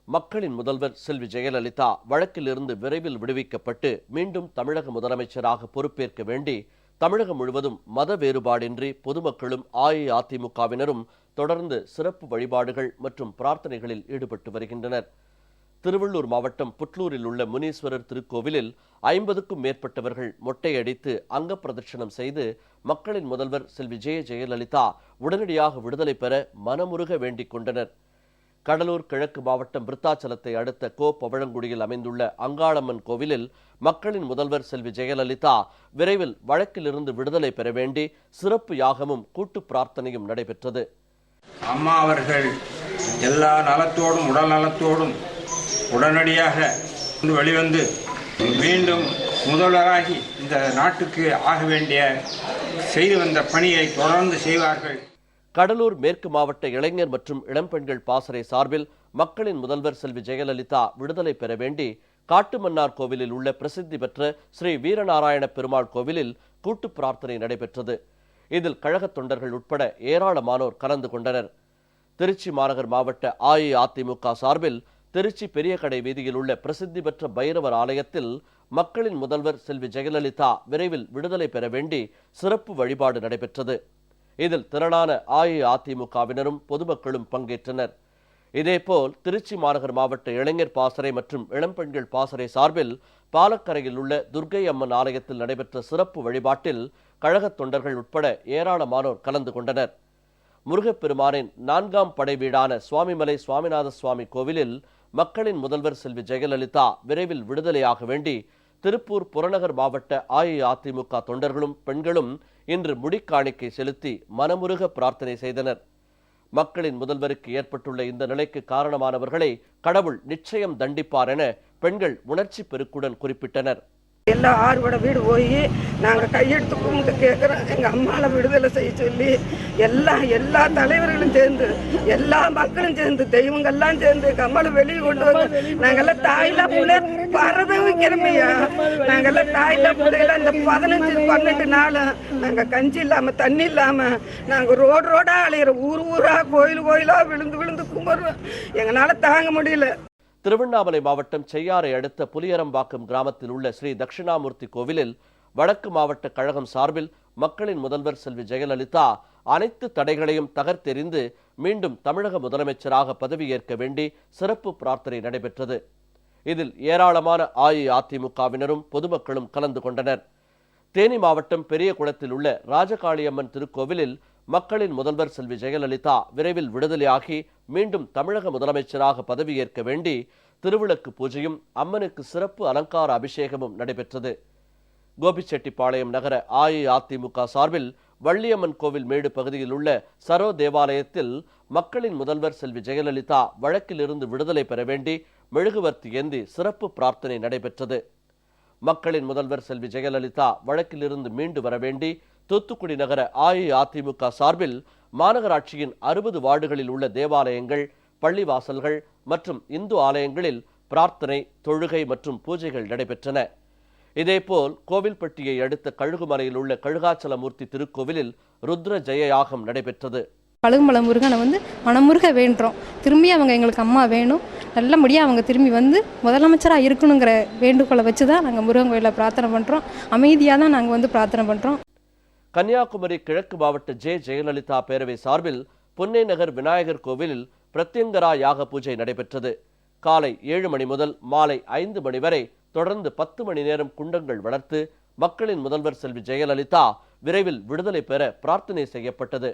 மக்களின் முதல்வர் செல்வி ஜெயலலிதா வழக்கிலிருந்து விரைவில் விடுவிக்கப்பட்டு மீண்டும் தமிழக முதலமைச்சராக பொறுப்பேற்க வேண்டி தமிழகம் முழுவதும் மத வேறுபாடின்றி பொதுமக்களும் அஇஅதிமுகவினரும் தொடர்ந்து சிறப்பு வழிபாடுகள் மற்றும் பிரார்த்தனைகளில் ஈடுபட்டு வருகின்றனர். திருவள்ளூர் மாவட்டம் புட்லூரில் உள்ள முனீஸ்வரர் திருக்கோவிலில் 50க்கும் மேற்பட்டவர்கள் மொட்டையடித்து அங்க பிரதட்சணம் செய்து மக்களின் முதல்வர் செல்வி ஜெயலலிதா உடனடியாக விடுதலை பெற மனமுருக வேண்டிக் கொண்டனர். கடலூர் கிழக்கு மாவட்டம் விருத்தாச்சலத்தை அடுத்த பவழங்குடியில் அமைந்துள்ள அங்காளம்மன் கோவிலில் மக்களின் முதல்வர் செல்வி ஜெயலலிதா விரைவில் வழக்கிலிருந்து விடுதலை பெற வேண்டி சிறப்பு யாகமும் கூட்டு பிரார்த்தனையும் நடைபெற்றது. அம்மா அவர்கள் எல்லா நலத்தோடும் உடல் நலத்தோடும் உடனடியாக வெளிவந்து மீண்டும் முதல்வராகி இந்த நாட்டுக்கு ஆக வேண்டிய செய்து வந்த பணியை தொடர்ந்து செய்வார்கள். கடலூர் மேற்கு மாவட்ட இளைஞர் மற்றும் இளம்பெண்கள் பாசறை சார்பில் மக்களின் முதல்வர் செல்வி ஜெயலலிதா விடுதலை பெற வேண்டி காட்டுமன்னார் கோவிலில் உள்ள பிரசித்தி பெற்ற ஸ்ரீ வீரநாராயண பெருமாள் கோவிலில் கூட்டு பிரார்த்தனை நடைபெற்றது. இதில் கழக தொண்டர்கள் உட்பட ஏராளமானோர் கலந்து கொண்டனர். திருச்சி மாநகர் மாவட்ட அஇஅதிமுக சார்பில் திருச்சி பெரிய கடை வீதியில் உள்ள பிரசித்தி பெற்ற பைரவர் ஆலயத்தில் மக்களின் முதல்வர் செல்வி ஜெயலலிதா விரைவில் விடுதலை பெற வேண்டி சிறப்பு வழிபாடு நடைபெற்றது. இதில் திரளான அஇஅதிமுகவினரும் பொதுமக்களும் பங்கேற்றனர். இதேபோல் திருச்சி மாநகர் மாவட்ட இளைஞர் பாசறை மற்றும் இளம்பெண்கள் பாசறை சார்பில் பாலக்கரையில் உள்ள துர்க்கை அம்மன் ஆலயத்தில் நடைபெற்ற சிறப்பு வழிபாட்டில் கழக தொண்டர்கள் உட்பட ஏராளமானோர் கலந்து கொண்டனர். முருகப்பெருமானின் 4ஆம் படை வீடான சுவாமிமலை சுவாமிநாத சுவாமி கோவிலில் மக்களின் முதல்வர் செல்வி ஜெயலலிதா விரைவில் விடுதலையாக வேண்டி திருப்பூர் புறநகர் மாவட்ட அஇஅதிமுக தொண்டர்களும் பெண்களும் இன்று முடிக்காணிக்கை செலுத்தி மனமுருக பிரார்த்தனை செய்தனர். மக்களின் முதல்வருக்கு ஏற்பட்டுள்ள இந்த நிலைக்கு காரணமானவர்களை கடவுள் நிச்சயம் தண்டிப்பார் என பெண்கள் உணர்ச்சி பெருக்குடன் குறிப்பிட்டனர். எல்லா ஆறுபட வீடு போய் நாங்கள் கையெடுத்து கும்பிட்டு கேட்குறோம், எங்கள் அம்மாவை விடுதலை செய்ய சொல்லி எல்லா தலைவர்களும் சேர்ந்து எல்லா மக்களும் சேர்ந்து தெய்வங்கள்லாம் சேர்ந்து கம்மலை வெளியே கொண்டு வந்து நாங்கள்லாம் தாயில்லா பிள்ளை பறத வைக்கிறோமையா. நாங்கள்லாம் தாயில்லா பிள்ளைகள இந்த 15-12 நாளும் நாங்கள் கஞ்சி இல்லாமல் தண்ணி இல்லாமல் நாங்கள் ரோடாக அலையிறோம். ஊராக கோயிலாக விழுந்து கும்பிட்றோம். எங்களால் தாங்க முடியல. திருவண்ணாமலை மாவட்டம் செய்யாறை அடுத்த புலியரம்பாக்கம் கிராமத்தில் உள்ள ஸ்ரீ தட்சிணாமூர்த்தி கோவிலில் வடக்கு மாவட்ட கழகம் சார்பில் மக்களின் முதல்வர் செல்வி ஜெயலலிதா அனைத்து தடைகளையும் தகர்த்தெறிந்து மீண்டும் தமிழக முதலமைச்சராக பதவியேற்க வேண்டி சிறப்பு பிரார்த்தனை நடைபெற்றது. இதில் ஏராளமான அஇஅதிமுகவினரும் பொதுமக்களும் கலந்து கொண்டனர். தேனி மாவட்டம் பெரியகுளத்தில் உள்ள ராஜகாளியம்மன் திருக்கோவிலில் மக்களின் முதல்வர் செல்வி ஜெயலலிதா விரைவில் விடுதலையாகி மீண்டும் தமிழக முதலமைச்சராக பதவியேற்க வேண்டி திருவிளக்கு பூஜையும் அம்மனுக்கு சிறப்பு அலங்கார அபிஷேகமும் நடைபெற்றது. கோபிச்செட்டிப்பாளையம் நகர அஇஅதிமுக சார்பில் வள்ளியம்மன் கோவில் மேடு பகுதியில் உள்ள சரோ தேவாலயத்தில் மக்களின் முதல்வர் செல்வி ஜெயலலிதா வழக்கிலிருந்து விடுதலை பெற வேண்டி மெழுகுவர்த்தி ஏந்தி சிறப்பு பிரார்த்தனை நடைபெற்றது. மக்களின் முதல்வர் செல்வி ஜெயலலிதா வழக்கிலிருந்து மீண்டு வர வேண்டி தூத்துக்குடி நகர அஇஅதிமுக சார்பில் மாநகராட்சியின் 60 வார்டுகளில் உள்ள தேவாலயங்கள், பள்ளிவாசல்கள் மற்றும் இந்து ஆலயங்களில் பிரார்த்தனை, தொழுகை மற்றும் பூஜைகள் நடைபெற்றன. இதேபோல் கோவில்பட்டியை அடுத்த கழுகுமலையில் உள்ள கழுகாச்சலமூர்த்தி திருக்கோவிலில் ருத்ர ஜெய யாகம் நடைபெற்றது. கழுகுமலை முருகனை மனமுருக வேண்டுறோம். திரும்பி அவங்க எங்களுக்கு அம்மா வேணும், நல்லபடியாக அவங்க திரும்பி முதலமைச்சராக இருக்கணுங்கிற வேண்டுகோளை வச்சு தான் நாங்கள் முருகன் கோயிலில் பிரார்த்தனை பண்ணுறோம். அமைதியாக தான் நாங்கள் பிரார்த்தனை பண்ணுறோம். கன்னியாகுமரி கிழக்கு மாவட்ட ஜெயலலிதா பேரவை சார்பில் பொன்னை நகர் விநாயகர் கோவிலில் பிரத்யங்கரா யாக பூஜை நடைபெற்றது. காலை 7 மணி முதல் மாலை 5 மணி வரை தொடர்ந்து 10 மணி நேரம் குண்டங்கள் வளர்த்து மக்களின் முதல்வர் செல்வி ஜெயலலிதா விரைவில் விடுதலை பெற பிரார்த்தனை செய்யப்பட்டது.